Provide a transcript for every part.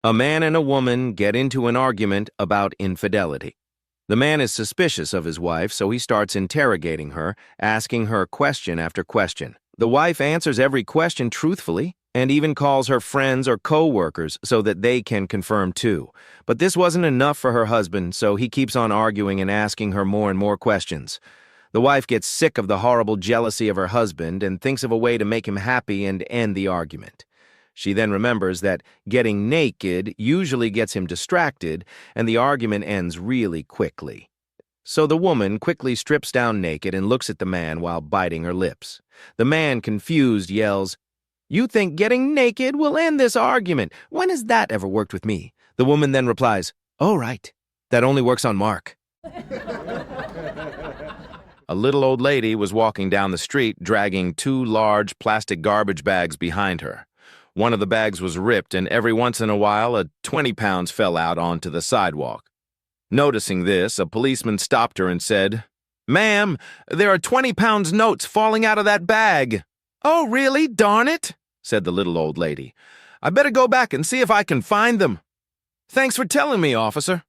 A man and a woman get into an argument about infidelity. The man is suspicious of his wife, so he starts interrogating her, asking her question after question. The wife answers every question truthfully and even calls her friends or co-workers so that they can confirm too. But this wasn't enough for her husband, so he keeps on arguing and asking her more and more questions. The wife gets sick of the horrible jealousy of her husband and thinks of a way to make him happy and end the argument. She then remembers that getting naked usually gets him distracted, and the argument ends really quickly. So the woman quickly strips down naked and looks at the man while biting her lips. The man, confused, yells, "You think getting naked will end this argument? When has that ever worked with me?" The woman then replies, "Oh, right. That only works on Mark." A little old lady was walking down the street dragging two large plastic garbage bags behind her. One of the bags was ripped, and every once in a while, a 20 pounds fell out onto the sidewalk. Noticing this, a policeman stopped her and said, "Ma'am, there are 20 pounds notes falling out of that bag." "Oh, really? Darn it," said the little old lady. "I better go back and see if I can find them." "Thanks for telling me, officer."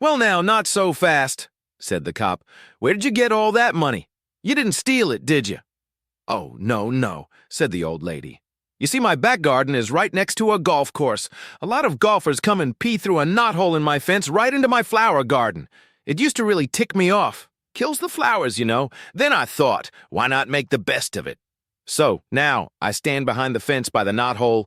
"Well, now, not so fast," said the cop. "Where did you get all that money? You didn't steal it, did you?" "Oh, no," said the old lady. "You see, my back garden is right next to a golf course. A lot of golfers come and pee through a knothole in my fence right into my flower garden. It used to really tick me off. Kills the flowers, you know. Then I thought, why not make the best of it? So now I stand behind the fence by the knothole,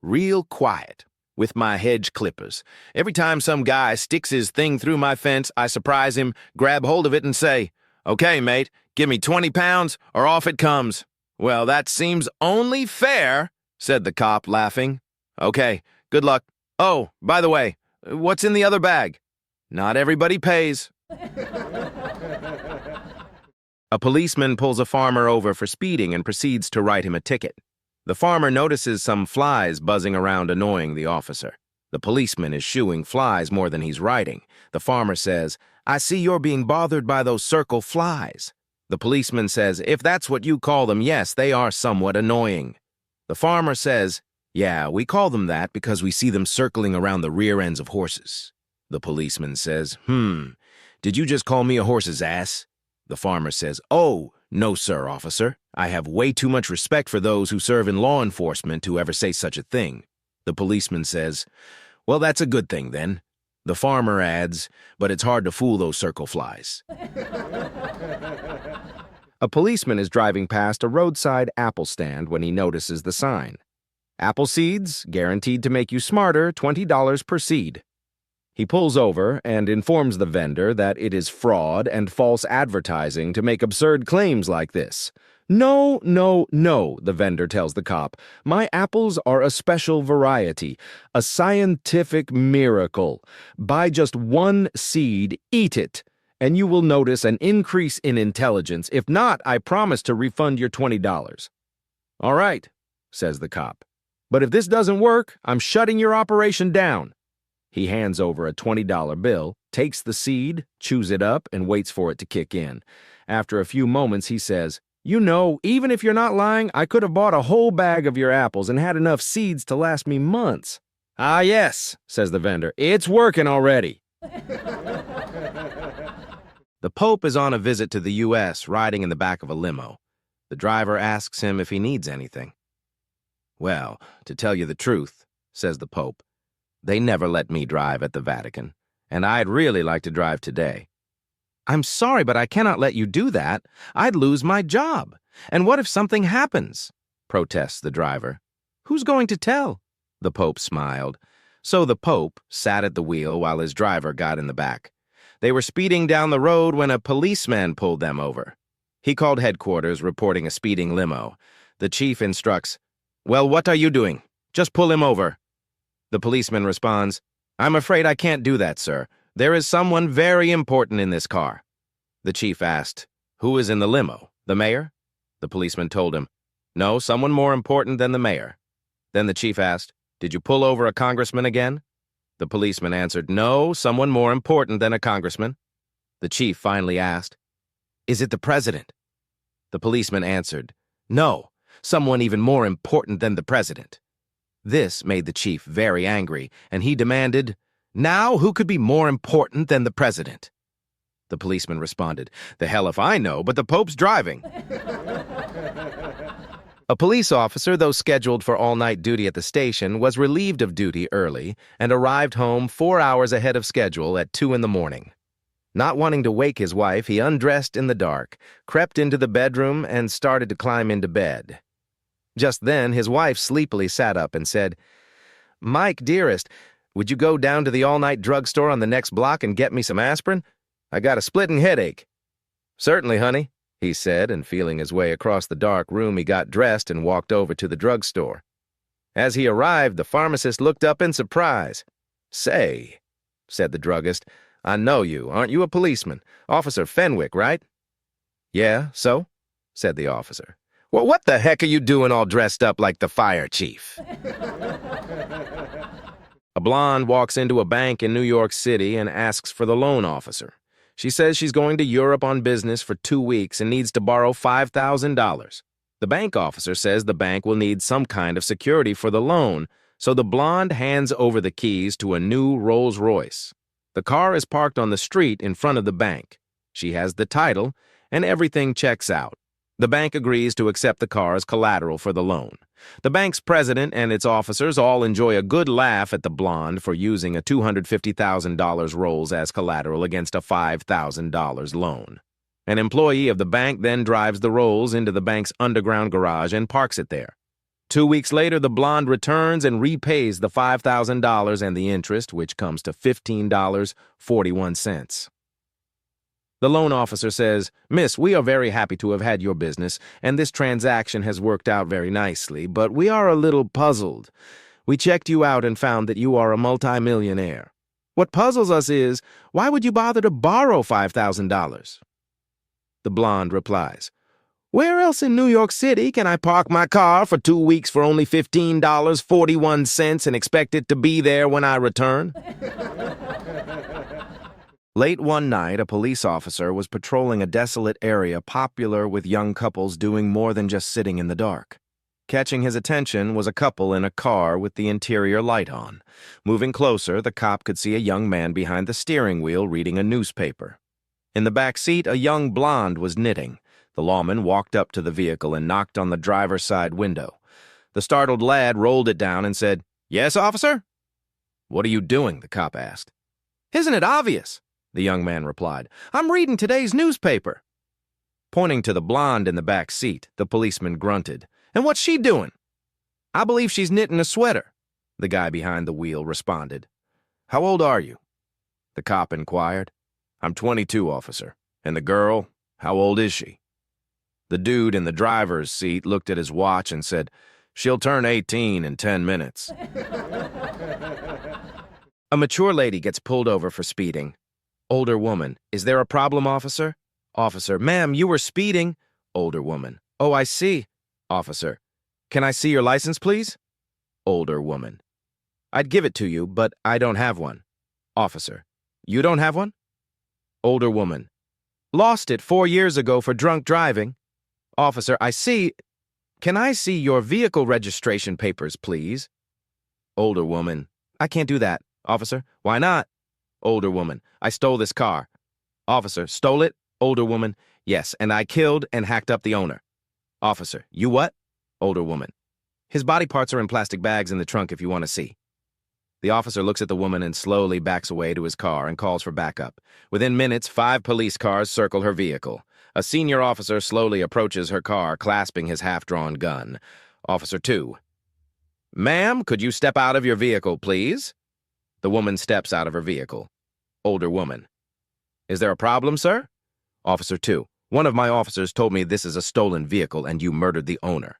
real quiet, with my hedge clippers. Every time some guy sticks his thing through my fence, I surprise him, grab hold of it, and say, 'Okay, mate, give me 20 pounds or off it comes.' Well, that seems only fair," said the cop, laughing. "Okay, good luck. Oh, by the way, what's in the other bag?" "Not everybody pays." A policeman pulls a farmer over for speeding and proceeds to write him a ticket. The farmer notices some flies buzzing around, annoying the officer. The policeman is shooing flies more than he's writing. The farmer says, "I see you're being bothered by those circle flies." The policeman says, "If that's what you call them, yes, they are somewhat annoying." The farmer says, "Yeah, we call them that because we see them circling around the rear ends of horses." The policeman says, "Did you just call me a horse's ass?" The farmer says, "Oh, no, sir, officer. I have way too much respect for those who serve in law enforcement to ever say such a thing." The policeman says, "Well, that's a good thing then." The farmer adds, "But it's hard to fool those circle flies." A policeman is driving past a roadside apple stand when he notices the sign. "Apple seeds, guaranteed to make you smarter, $20 per seed." He pulls over and informs the vendor that it is fraud and false advertising to make absurd claims like this. "No, the vendor tells the cop. "My apples are a special variety, a scientific miracle. Buy just one seed, eat it, and you will notice an increase in intelligence. If not, I promise to refund your $20. "All right," says the cop. "But if this doesn't work, I'm shutting your operation down." He hands over a $20 bill, takes the seed, chews it up, and waits for it to kick in. After a few moments, he says, "You know, even if you're not lying, I could have bought a whole bag of your apples and had enough seeds to last me months." "Ah, yes," says the vendor. "It's working already." The Pope is on a visit to the U.S., riding in the back of a limo. The driver asks him if he needs anything. "Well, to tell you the truth," says the Pope, "they never let me drive at the Vatican, and I'd really like to drive today." "I'm sorry, but I cannot let you do that. I'd lose my job. And what if something happens?" protests the driver. "Who's going to tell?" The Pope smiled. So the Pope sat at the wheel while his driver got in the back. They were speeding down the road when a policeman pulled them over. He called headquarters, reporting a speeding limo. The chief instructs, "Well, what are you doing? Just pull him over." The policeman responds, "I'm afraid I can't do that, sir. There is someone very important in this car." The chief asked, "Who is in the limo? The mayor?" The policeman told him, "No, someone more important than the mayor." Then the chief asked, "Did you pull over a congressman again?" The policeman answered, "No, someone more important than a congressman." The chief finally asked, "Is it the president?" The policeman answered, "No, someone even more important than the president." This made the chief very angry, and he demanded, "Now, who could be more important than the president?" The policeman responded, "The hell if I know, but the Pope's driving." A police officer, though scheduled for all-night duty at the station, was relieved of duty early and arrived home 4 hours ahead of schedule at 2 in the morning. Not wanting to wake his wife, he undressed in the dark, crept into the bedroom, and started to climb into bed. Just then, his wife sleepily sat up and said, "Mike, dearest, would you go down to the all-night drugstore on the next block and get me some aspirin? I got a splitting headache." "Certainly, honey," he said, and feeling his way across the dark room, he got dressed and walked over to the drugstore. As he arrived, the pharmacist looked up in surprise. "Say," said the druggist, "I know you. Aren't you a policeman? Officer Fenwick, right?" "Yeah, so?" said the officer. "Well, what the heck are you doing all dressed up like the fire chief?" A blonde walks into a bank in New York City and asks for the loan officer. She says she's going to Europe on business for 2 weeks and needs to borrow $5,000. The bank officer says the bank will need some kind of security for the loan, so the blonde hands over the keys to a new Rolls-Royce. The car is parked on the street in front of the bank. She has the title, and everything checks out. The bank agrees to accept the car as collateral for the loan. The bank's president and its officers all enjoy a good laugh at the blonde for using a $250,000 Rolls as collateral against a $5,000 loan. An employee of the bank then drives the Rolls into the bank's underground garage and parks it there. 2 weeks later, the blonde returns and repays the $5,000 and the interest, which comes to $15.41. The loan officer says, "Miss, we are very happy to have had your business, and this transaction has worked out very nicely, but we are a little puzzled. We checked you out and found that you are a multimillionaire. What puzzles us is, why would you bother to borrow $5,000? The blonde replies, "Where else in New York City can I park my car for 2 weeks for only $15.41 and expect it to be there when I return?" Late one night, a police officer was patrolling a desolate area popular with young couples doing more than just sitting in the dark. Catching his attention was a couple in a car with the interior light on. Moving closer, the cop could see a young man behind the steering wheel reading a newspaper. In the back seat, a young blonde was knitting. The lawman walked up to the vehicle and knocked on the driver's side window. The startled lad rolled it down and said, "Yes, officer?" "What are you doing?" the cop asked. "Isn't it obvious?" the young man replied. "I'm reading today's newspaper." Pointing to the blonde in the back seat, the policeman grunted. "And what's she doing?" "I believe she's knitting a sweater," the guy behind the wheel responded. "How old are you?" the cop inquired. "I'm 22, officer. And the girl, how old is she?" The dude in the driver's seat looked at his watch and said, "She'll turn 18 in 10 minutes. A mature lady gets pulled over for speeding. Older woman, "Is there a problem, officer?" Officer, "Ma'am, you were speeding." Older woman, "Oh, I see." Officer, "Can I see your license, please?" Older woman, "I'd give it to you, but I don't have one." Officer, "You don't have one?" Older woman, "Lost it 4 years ago for drunk driving." Officer, "I see. Can I see your vehicle registration papers, please?" Older woman, "I can't do that." Officer, "Why not?" Older woman, "I stole this car." Officer, "Stole it?" Older woman, "Yes, and I killed and hacked up the owner." Officer, "You what?" Older woman, "His body parts are in plastic bags in the trunk if you want to see." The officer looks at the woman and slowly backs away to his car and calls for backup. Within minutes, 5 police cars circle her vehicle. A senior officer slowly approaches her car, clasping his half-drawn gun. Officer 2, "Ma'am, could you step out of your vehicle, please?" The woman steps out of her vehicle. Older woman, "Is there a problem, sir?" Officer 2, "One of my officers told me this is a stolen vehicle and you murdered the owner."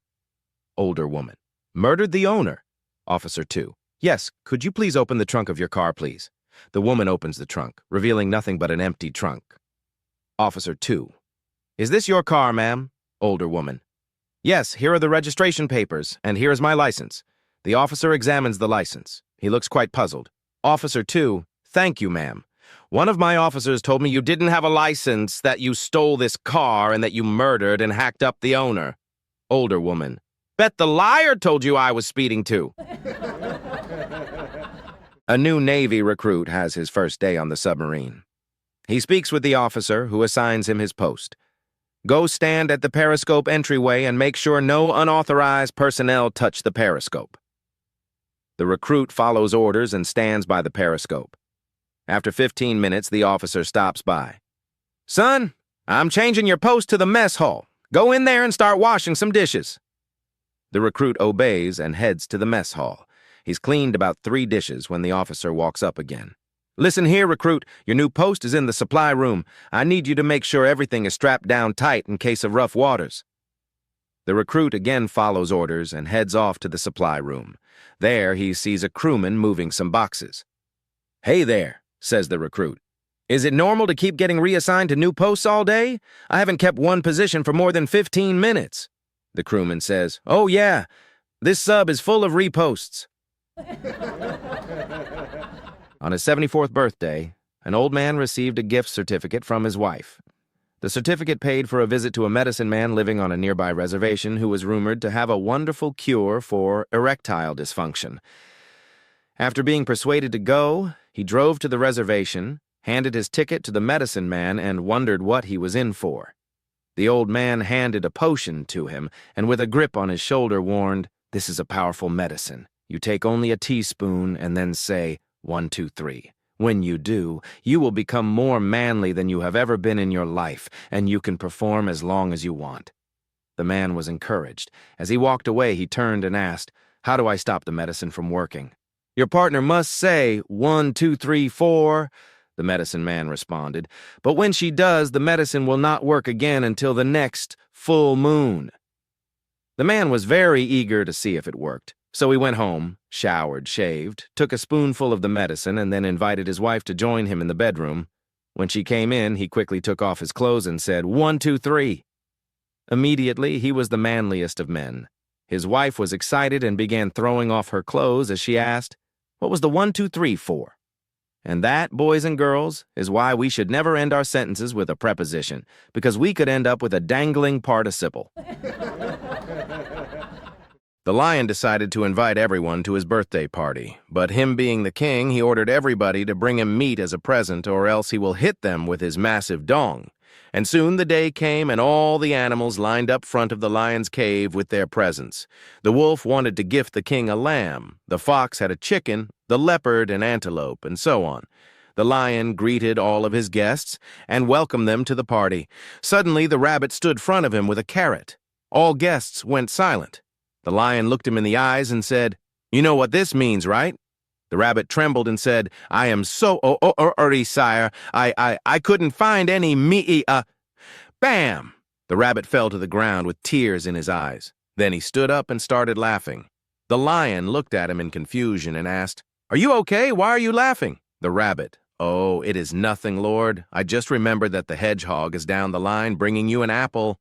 Older woman, "Murdered the owner?" Officer 2, "Yes, could you please open the trunk of your car, please?" The woman opens the trunk, revealing nothing but an empty trunk. Officer 2, "Is this your car, ma'am?" Older woman, "Yes, here are the registration papers, and here is my license." The officer examines the license. He looks quite puzzled. Officer 2, "Thank you, ma'am. One of my officers told me you didn't have a license, that you stole this car, and that you murdered and hacked up the owner." Older woman, Bet the liar told you I was speeding too. A new Navy recruit has his first day on the submarine. He speaks with the officer, who assigns him his post. Go stand at the periscope entryway and make sure no unauthorized personnel touch the periscope. The recruit follows orders and stands by the periscope. After 15 minutes, the officer stops by. Son, I'm changing your post to the mess hall. Go in there and start washing some dishes. The recruit obeys and heads to the mess hall. He's cleaned about 3 dishes when the officer walks up again. Listen here, recruit. Your new post is in the supply room. I need you to make sure everything is strapped down tight in case of rough waters. The recruit again follows orders and heads off to the supply room. There, he sees a crewman moving some boxes. Hey there, says the recruit. Is it normal to keep getting reassigned to new posts all day? I haven't kept one position for more than 15 minutes. The crewman says, Oh yeah, this sub is full of reposts. On his 74th birthday, an old man received a gift certificate from his wife. The certificate paid for a visit to a medicine man living on a nearby reservation who was rumored to have a wonderful cure for erectile dysfunction. After being persuaded to go, he drove to the reservation, handed his ticket to the medicine man, and wondered what he was in for. The old man handed a potion to him, and with a grip on his shoulder warned, This is a powerful medicine. You take only a teaspoon and then say, 1, 2, 3. When you do, you will become more manly than you have ever been in your life, and you can perform as long as you want. The man was encouraged. As he walked away, he turned and asked, How do I stop the medicine from working? Your partner must say, 1, 2, 3, 4, the medicine man responded. But when she does, the medicine will not work again until the next full moon. The man was very eager to see if it worked. So he went home, showered, shaved, took a spoonful of the medicine, and then invited his wife to join him in the bedroom. When she came in, he quickly took off his clothes and said, 1, 2, 3. Immediately, he was the manliest of men. His wife was excited and began throwing off her clothes as she asked, What was the 1, 2, 3 for? And that, boys and girls, is why we should never end our sentences with a preposition, because we could end up with a dangling participle. The lion decided to invite everyone to his birthday party, but him being the king, he ordered everybody to bring him meat as a present, or else he will hit them with his massive dong. And soon the day came, and all the animals lined up front of the lion's cave with their presents. The wolf wanted to gift the king a lamb, the fox had a chicken, the leopard an antelope, and so on. The lion greeted all of his guests and welcomed them to the party. Suddenly, the rabbit stood front of him with a carrot. All guests went silent. The lion looked him in the eyes and said, You know what this means, right? The rabbit trembled and said, I am so sire. I couldn't find any Bam! The rabbit fell to the ground with tears in his eyes. Then he stood up and started laughing. The lion looked at him in confusion and asked, Are you okay? Why are you laughing? The rabbit, Oh, it is nothing, Lord. I just remembered that the hedgehog is down the line bringing you an apple.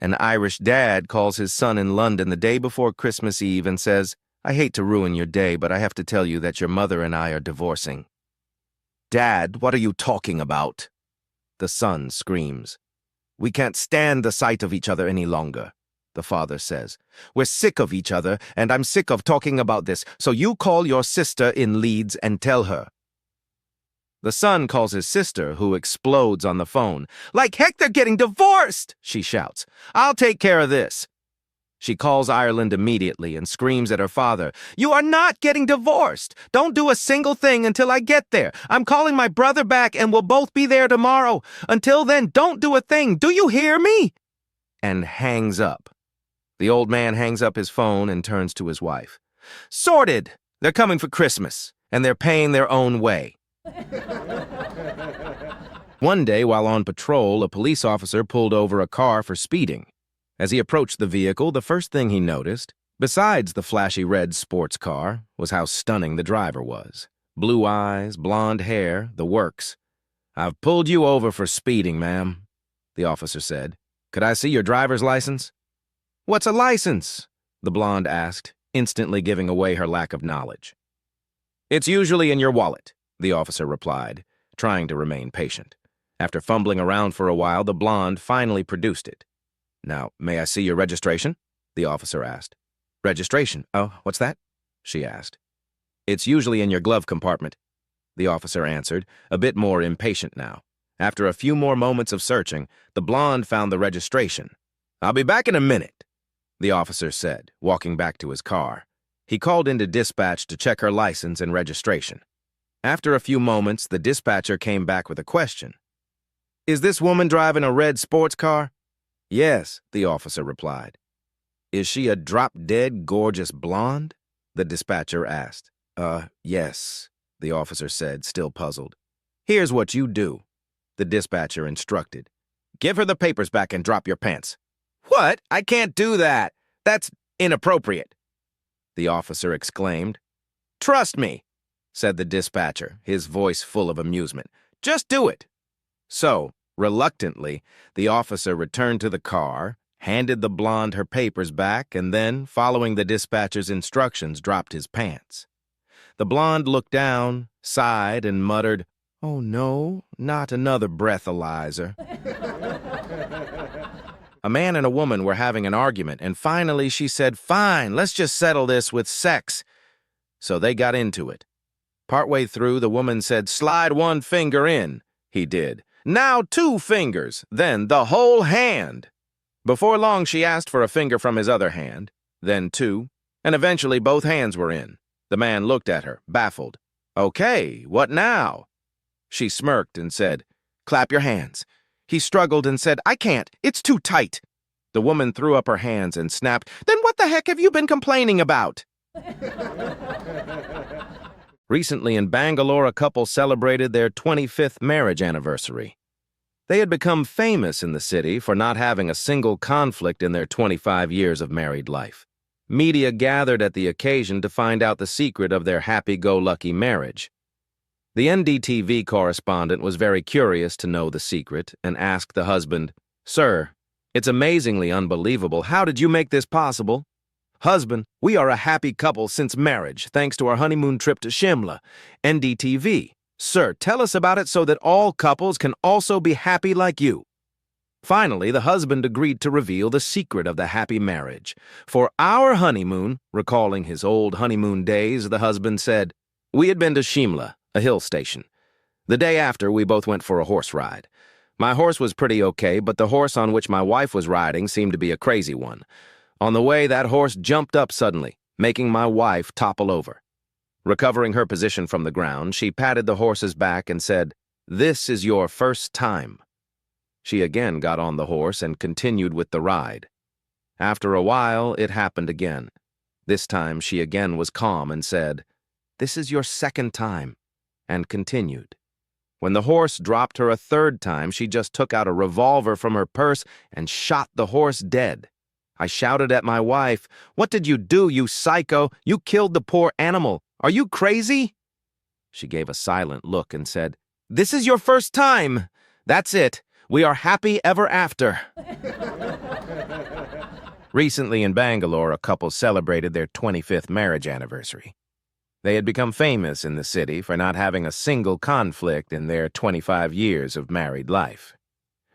An Irish dad calls his son in London the day before Christmas Eve and says, I hate to ruin your day, but I have to tell you that your mother and I are divorcing. Dad, what are you talking about? The son screams. We can't stand the sight of each other any longer, the father says. We're sick of each other, and I'm sick of talking about this, so you call your sister in Leeds and tell her. The son calls his sister, who explodes on the phone. Like heck, they're getting divorced, she shouts. I'll take care of this. She calls Ireland immediately and screams at her father. You are not getting divorced. Don't do a single thing until I get there. I'm calling my brother back and we'll both be there tomorrow. Until then, don't do a thing. Do you hear me? And hangs up. The old man hangs up his phone and turns to his wife. Sorted. They're coming for Christmas, and they're paying their own way. One day, while on patrol, a police officer pulled over a car for speeding. As he approached the vehicle, the first thing he noticed, besides the flashy red sports car, was how stunning the driver was. Blue eyes, blonde hair, the works. I've pulled you over for speeding, ma'am, the officer said. Could I see your driver's license? What's a license? The blonde asked, instantly giving away her lack of knowledge. It's usually in your wallet, the officer replied, trying to remain patient. After fumbling around for a while, the blonde finally produced it. "Now, may I see your registration?" the officer asked. "Registration? Oh, what's that?" she asked. "It's usually in your glove compartment," the officer answered, a bit more impatient now. After a few more moments of searching, the blonde found the registration. "I'll be back in a minute," the officer said, walking back to his car. He called into dispatch to check her license and registration. After a few moments, the dispatcher came back with a question. "Is this woman driving a red sports car?" "Yes," the officer replied. "Is she a drop-dead gorgeous blonde?" the dispatcher asked. Yes," the officer said, still puzzled. "Here's what you do," the dispatcher instructed. "Give her the papers back and drop your pants." "What? I can't do that. That's inappropriate," the officer exclaimed. "Trust me," said the dispatcher, his voice full of amusement. "Just do it." So, reluctantly, the officer returned to the car, handed the blonde her papers back, and then, following the dispatcher's instructions, dropped his pants. The blonde looked down, sighed, and muttered, "Oh no, not another breathalyzer." A man and a woman were having an argument, and finally she said, "Fine, let's just settle this with sex." So they got into it. Partway through, the woman said, "Slide one finger in." He did. "Now 2 fingers, then the whole hand." Before long, she asked for a finger from his other hand, then 2, and eventually both hands were in. The man looked at her, baffled. "Okay, what now?" She smirked and said, "Clap your hands." He struggled and said, "I can't, it's too tight." The woman threw up her hands and snapped, "Then what the heck have you been complaining about?" Recently in Bangalore, a couple celebrated their 25th marriage anniversary. They had become famous in the city for not having a single conflict in their 25 years of married life. Media gathered at the occasion to find out the secret of their happy-go-lucky marriage. The NDTV correspondent was very curious to know the secret and asked the husband, "Sir, it's amazingly unbelievable. How did you make this possible?" "Husband, we are a happy couple since marriage, thanks to our honeymoon trip to Shimla." NDTV, "Sir, tell us about it so that all couples can also be happy like you." Finally, the husband agreed to reveal the secret of the happy marriage. "For our honeymoon," recalling his old honeymoon days, the husband said, "We had been to Shimla, a hill station. The day after, we both went for a horse ride. My horse was pretty okay, but the horse on which my wife was riding seemed to be a crazy one. On the way, that horse jumped up suddenly, making my wife topple over. Recovering her position from the ground, she patted the horse's back and said, 'This is your first time.' She again got on the horse and continued with the ride. After a while, it happened again. This time, she again was calm and said, 'This is your second time,' and continued. When the horse dropped her a third time, she just took out a revolver from her purse and shot the horse dead. I shouted at my wife, 'What did you do, you psycho? You killed the poor animal. Are you crazy?' She gave a silent look and said, 'This is your first time. That's it. We are happy ever after.'" Recently in Bangalore, a couple celebrated their 25th marriage anniversary. They had become famous in the city for not having a single conflict in their 25 years of married life.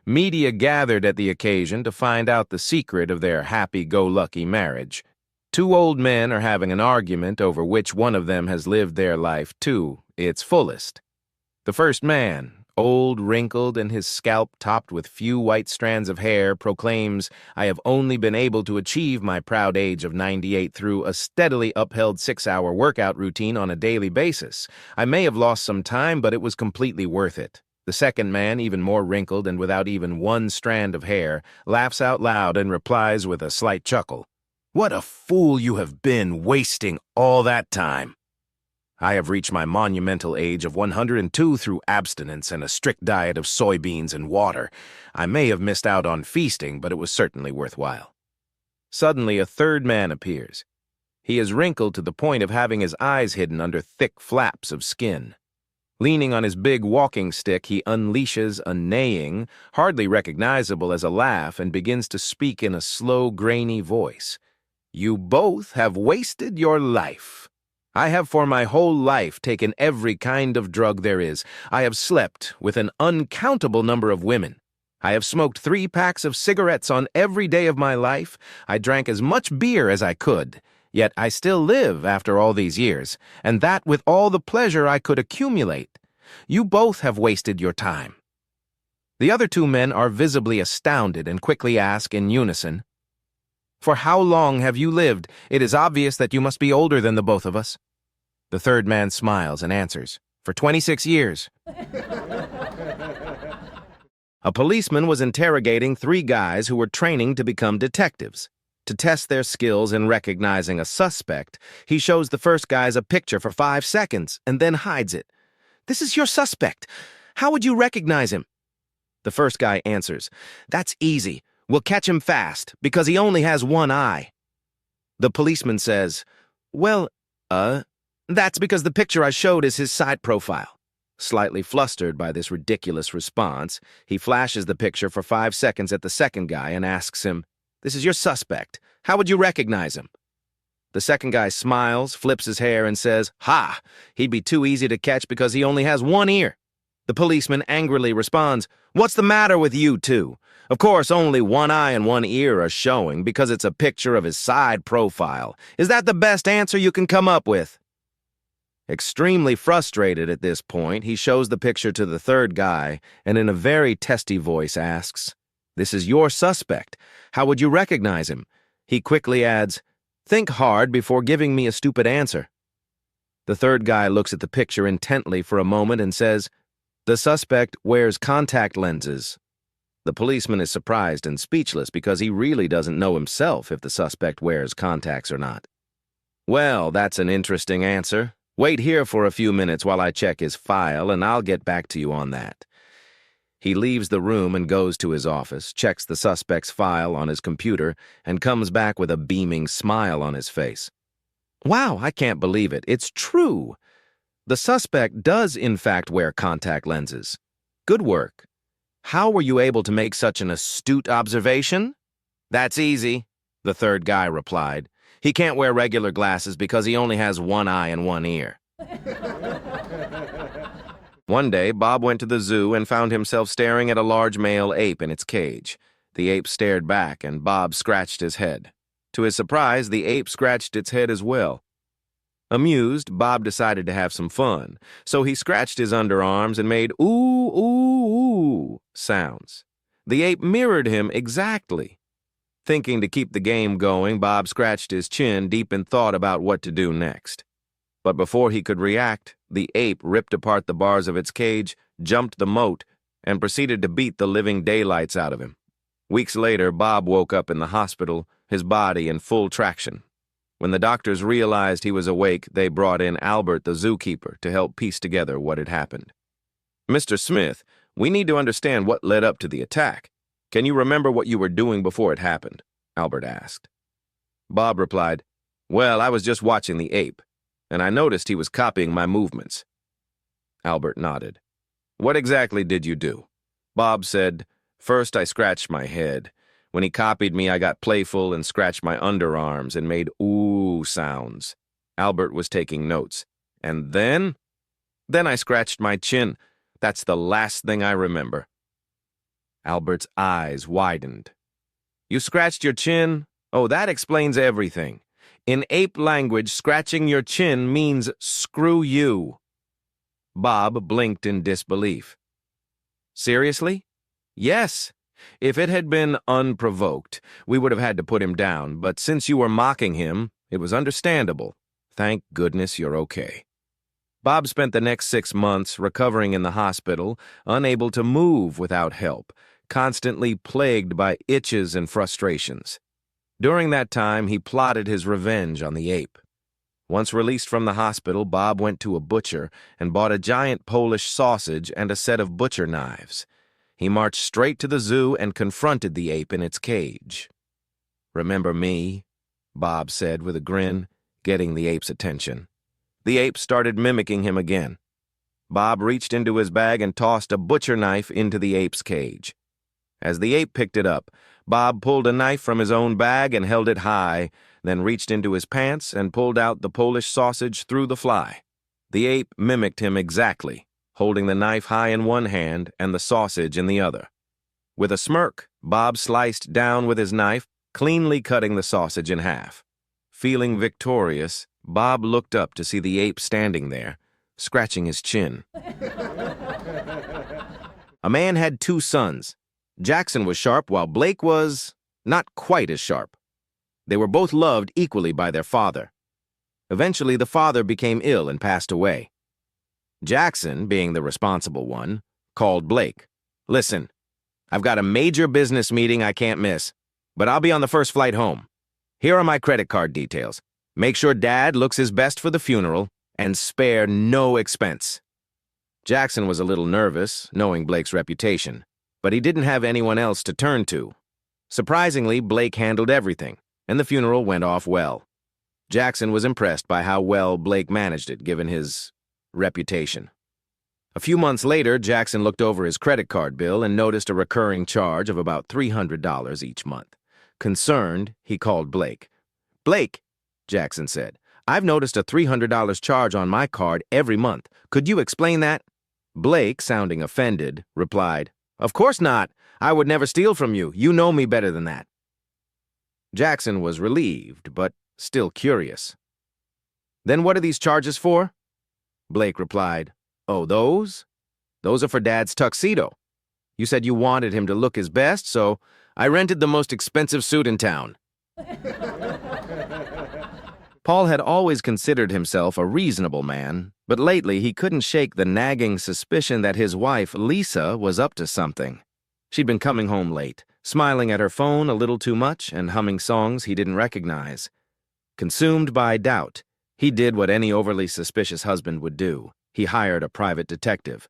Media gathered at the occasion to find out the secret of their happy-go-lucky marriage. 2 old men are having an argument over which one of them has lived their life to its fullest. The first man, old, wrinkled, and his scalp topped with few white strands of hair, proclaims, "I have only been able to achieve my proud age of 98 through a steadily upheld 6-hour workout routine on a daily basis. I may have lost some time, but it was completely worth it." The second man, even more wrinkled and without even one strand of hair, laughs out loud and replies with a slight chuckle, "What a fool you have been, wasting all that time. I have reached my monumental age of 102 through abstinence and a strict diet of soybeans and water. I may have missed out on feasting, but it was certainly worthwhile." Suddenly, a third man appears. He is wrinkled to the point of having his eyes hidden under thick flaps of skin. Leaning on his big walking stick, he unleashes a neighing, hardly recognizable as a laugh, and begins to speak in a slow, grainy voice. "You both have wasted your life. I have for my whole life taken every kind of drug there is. I have slept with an uncountable number of women. I have smoked 3 packs of cigarettes on every day of my life. I drank as much beer as I could. Yet I still live after all these years, and that with all the pleasure I could accumulate. You both have wasted your time." The other 2 men are visibly astounded and quickly ask in unison, "For how long have you lived? It is obvious that you must be older than the both of us." The third man smiles and answers, "For 26 years. A policeman was interrogating 3 guys who were training to become detectives. To test their skills in recognizing a suspect, he shows the first guys a picture for 5 seconds and then hides it. "This is your suspect. How would you recognize him?" The first guy answers, "That's easy. We'll catch him fast, because he only has 1 eye." The policeman says, "Well, that's because the picture I showed is his side profile." Slightly flustered by this ridiculous response, he flashes the picture for 5 seconds at the second guy and asks him, "This is your suspect. How would you recognize him?" The second guy smiles, flips his hair, and says, "Ha! He'd be too easy to catch because he only has 1 ear." The policeman angrily responds, "What's the matter with you two? Of course, only 1 eye and 1 ear are showing because it's a picture of his side profile. Is that the best answer you can come up with?" Extremely frustrated at this point, he shows the picture to the third guy and in a very testy voice asks, "This is your suspect. How would you recognize him?" He quickly adds, "Think hard before giving me a stupid answer." The third guy looks at the picture intently for a moment and says, "The suspect wears contact lenses." The policeman is surprised and speechless because he really doesn't know himself if the suspect wears contacts or not. "Well, that's an interesting answer. Wait here for a few minutes while I check his file, and I'll get back to you on that." He leaves the room and goes to his office, checks the suspect's file on his computer, and comes back with a beaming smile on his face. "Wow, I can't believe it. It's true. The suspect does, in fact, wear contact lenses. Good work. How were you able to make such an astute observation?" "That's easy," the third guy replied. "He can't wear regular glasses because he only has 1 eye and 1 ear." One day, Bob went to the zoo and found himself staring at a large male ape in its cage. The ape stared back, and Bob scratched his head. To his surprise, the ape scratched its head as well. Amused, Bob decided to have some fun, so he scratched his underarms and made ooh, ooh, ooh sounds. The ape mirrored him exactly. Thinking to keep the game going, Bob scratched his chin deep in thought about what to do next. But before he could react, the ape ripped apart the bars of its cage, jumped the moat, and proceeded to beat the living daylights out of him. Weeks later, Bob woke up in the hospital, his body in full traction. When the doctors realized he was awake, they brought in Albert, the zookeeper, to help piece together what had happened. "Mr. Smith, we need to understand what led up to the attack. Can you remember what you were doing before it happened?" Albert asked. Bob replied, "Well, I was just watching the ape, and I noticed he was copying my movements." Albert nodded. "What exactly did you do?" Bob said, "First I scratched my head. When he copied me, I got playful and scratched my underarms and made ooh sounds." Albert was taking notes. "And then? Then I scratched my chin. That's the last thing I remember." Albert's eyes widened. "You scratched your chin? Oh, that explains everything. In ape language, scratching your chin means screw you." Bob blinked in disbelief. "Seriously?" "Yes. If it had been unprovoked, we would have had to put him down, but since you were mocking him, it was understandable. Thank goodness you're okay." Bob spent the next 6 months recovering in the hospital, unable to move without help, constantly plagued by itches and frustrations. During that time, he plotted his revenge on the ape. Once released from the hospital, Bob went to a butcher and bought a giant Polish sausage and a set of butcher knives. He marched straight to the zoo and confronted the ape in its cage. "Remember me?" Bob said with a grin, getting the ape's attention. The ape started mimicking him again. Bob reached into his bag and tossed a butcher knife into the ape's cage. As the ape picked it up, Bob pulled a knife from his own bag and held it high, then reached into his pants and pulled out the Polish sausage through the fly. The ape mimicked him exactly, holding the knife high in one hand and the sausage in the other. With a smirk, Bob sliced down with his knife, cleanly cutting the sausage in half. Feeling victorious, Bob looked up to see the ape standing there, scratching his chin. A man had 2 sons. Jackson was sharp, while Blake was not quite as sharp. They were both loved equally by their father. Eventually, the father became ill and passed away. Jackson, being the responsible one, called Blake. "Listen, I've got a major business meeting I can't miss, but I'll be on the first flight home. Here are my credit card details. Make sure Dad looks his best for the funeral and spare no expense." Jackson was a little nervous, knowing Blake's reputation, but he didn't have anyone else to turn to. Surprisingly, Blake handled everything, and the funeral went off well. Jackson was impressed by how well Blake managed it, given his reputation. A few months later, Jackson looked over his credit card bill and noticed a recurring charge of about $300 each month. Concerned, he called Blake. "Blake," Jackson said, "I've noticed a $300 charge on my card every month. Could you explain that?" Blake, sounding offended, replied, "Of course not. I would never steal from you. You know me better than that." Jackson was relieved, but still curious. "Then what are these charges for?" Blake replied, "Oh, those? Those are for Dad's tuxedo. You said you wanted him to look his best, so I rented the most expensive suit in town." Paul had always considered himself a reasonable man, but lately he couldn't shake the nagging suspicion that his wife, Lisa, was up to something. She'd been coming home late, smiling at her phone a little too much and humming songs he didn't recognize. Consumed by doubt, he did what any overly suspicious husband would do. He hired a private detective.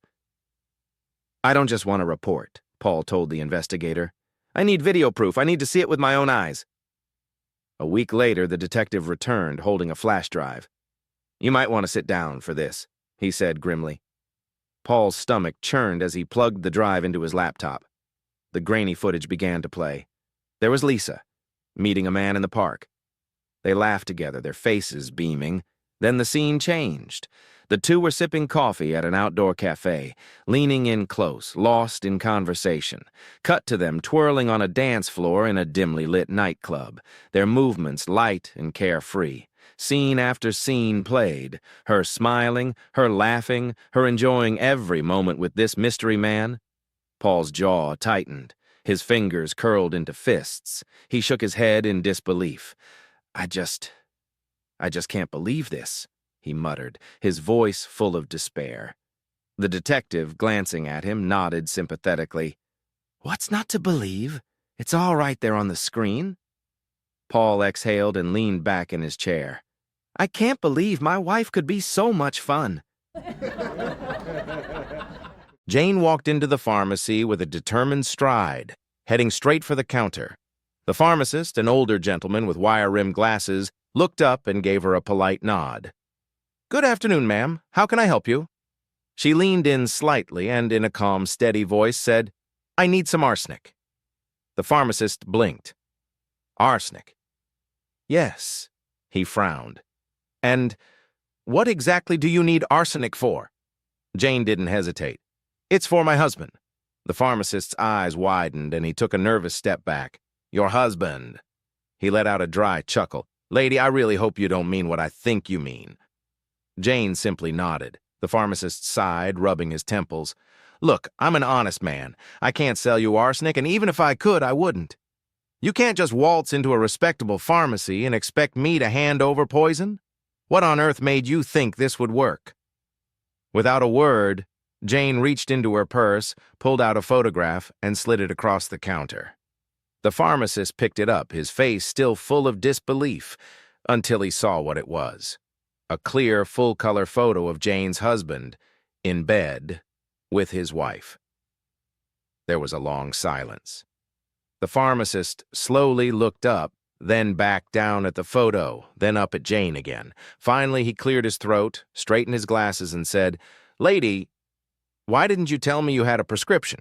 "I don't just want a report," Paul told the investigator. "I need video proof. I need to see it with my own eyes." A week later, the detective returned, holding a flash drive. "You might want to sit down for this," he said grimly. Paul's stomach churned as he plugged the drive into his laptop. The grainy footage began to play. There was Lisa, meeting a man in the park. They laughed together, their faces beaming. Then the scene changed. The two were sipping coffee at an outdoor cafe, leaning in close, lost in conversation. Cut to them twirling on a dance floor in a dimly lit nightclub, their movements light and carefree. Scene after scene played, her smiling, her laughing, her enjoying every moment with this mystery man. Paul's jaw tightened, his fingers curled into fists. He shook his head in disbelief. I just can't believe this," he muttered, his voice full of despair. The detective, glancing at him, nodded sympathetically. "What's not to believe? It's all right there on the screen." Paul exhaled and leaned back in his chair. "I can't believe my wife could be so much fun." Jane walked into the pharmacy with a determined stride, heading straight for the counter. The pharmacist, an older gentleman with wire-rimmed glasses, looked up and gave her a polite nod. "Good afternoon, ma'am. How can I help you?" She leaned in slightly and, in a calm, steady voice, said, "I need some arsenic." The pharmacist blinked. "Arsenic?" "Yes," he frowned. "And what exactly do you need arsenic for?" Jane didn't hesitate. "It's for my husband." The pharmacist's eyes widened and he took a nervous step back. "Your husband." He let out a dry chuckle. "Lady, I really hope you don't mean what I think you mean." Jane simply nodded. The pharmacist sighed, rubbing his temples. "Look, I'm an honest man. I can't sell you arsenic, and even if I could, I wouldn't. You can't just waltz into a respectable pharmacy and expect me to hand over poison. What on earth made you think this would work?" Without a word, Jane reached into her purse, pulled out a photograph, and slid it across the counter. The pharmacist picked it up, his face still full of disbelief, until he saw what it was. A clear, full-color photo of Jane's husband, in bed, with his wife. There was a long silence. The pharmacist slowly looked up, then back down at the photo, then up at Jane again. Finally, he cleared his throat, straightened his glasses, and said, "Lady, why didn't you tell me you had a prescription?"